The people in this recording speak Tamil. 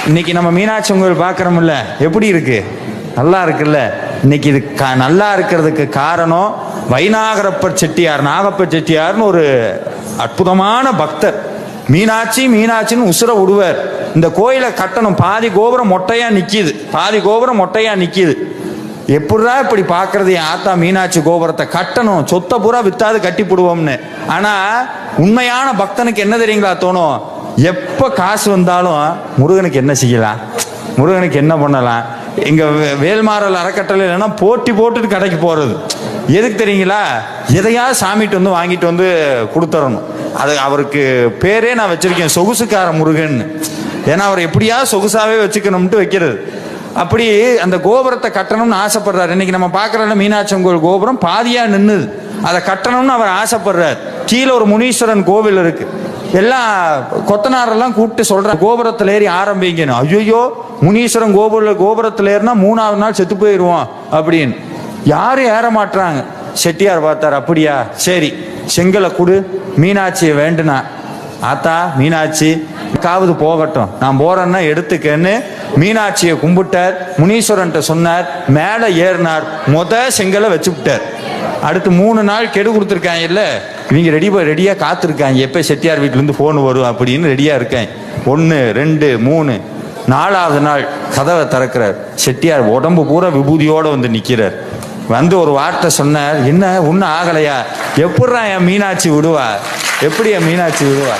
இன்னைக்கு நம்ம மீனாட்சி கோயில் பார்க்குறோம்ல, எப்படி இருக்கு? நல்லா இருக்குல்ல. இன்னைக்கு இது நல்லா இருக்கிறதுக்கு காரணம் வைநாகரப்பர் செட்டியார், நாகப்பர் செட்டியார்னு ஒரு அற்புதமான பக்தர். மீனாட்சி மீனாட்சின்னு உசுர விடுவார். இந்த கோயிலை கட்டணும், பாதி கோபுரம் மொட்டையா நிக்கிது, பாதி கோபுரம் மொட்டையா நிக்கிது. எப்படா இப்படி பாக்குறது, என் ஆத்தா மீனாட்சி கோபுரத்தை கட்டணும், சொத்தை பூரா வித்தாது கட்டி போடுவோம்னு. ஆனா உண்மையான பக்தனுக்கு என்ன தெரியுங்களா தோணும்? எப்ப காசு வந்தாலும் முருகனுக்கு என்ன செய்யலாம், முருகனுக்கு என்ன பண்ணலாம். எங்க வேல்மாறல் அறக்கட்டளை இல்லைன்னா போட்டி போட்டுட்டு கடைக்கு போறது. எதுக்கு தெரியுங்களா? எதையாவது சாமிட்டு வந்து வாங்கிட்டு வந்து கொடுத்துடணும். அது அவருக்கு பேரே நான் வச்சிருக்கேன், சொகுசுக்கார முருகன். ஏன்னா அவர் எப்படியாவது சொகுசாவே வச்சுக்கணும்ட்டு வைக்கிறது. அப்படி அந்த கோபுரத்தை கட்டணும்னு ஆசைப்படுறாரு. இன்னைக்கு நம்ம பார்க்கறோம்ல, மீனாட்சி கோயில் கோபுரம் பாதியா நின்னுது, அதை கட்டணும்னு அவர் ஆசைப்படுறாரு. கீழே ஒரு முனீஸ்வரன் கோவில் இருக்கு. எல்லாம் கொத்தனாரெல்லாம் கூப்பிட்டு சொல்றாங்க, கோபுரத்தில் ஏறி ஆரம்பிக்கணும். ஐயோ, முனீஸ்வரன் கோபுரத்தில் ஏறினா 3ஆவது நாள் செத்து போயிடுவோம் அப்படின்னு யாரும் ஏற மாட்டாங்க. செட்டியார் பார்த்தார், அப்படியா சரி செங்கலை கொடு, மீனாட்சியை வேண்டுனா. ஆத்தா மீனாட்சி காவது போகட்டும், நான் போறேன்னா எடுத்துக்கன்னு மீனாட்சியை கும்பிட்டார். முனீஸ்வரன் சொன்னார், மேலே ஏறினார், செங்கலை வச்சு விட்டார். அடுத்து 3 நாள் கெடு கொடுத்துருக்காங்க இல்ல, இவங்க ரெடியா காத்திருக்காங்க, எப்ப செட்டியார் வீட்டுல இருந்து போன் வரும் அப்படின்னு ரெடியா இருக்காங்க. 1 2 3 4ஆவது நாள் கதவை திறக்கிறார். செட்டியார் உடம்பு பூரா விபூதியோட வந்து நிக்கிறார். வந்து ஒரு வார்த்தை சொன்னார், என்ன ஒன்னும் ஆகலையா? எப்படிடா என் மீனாட்சி விடுவா, எப்படி என் மீனாட்சி விடுவா?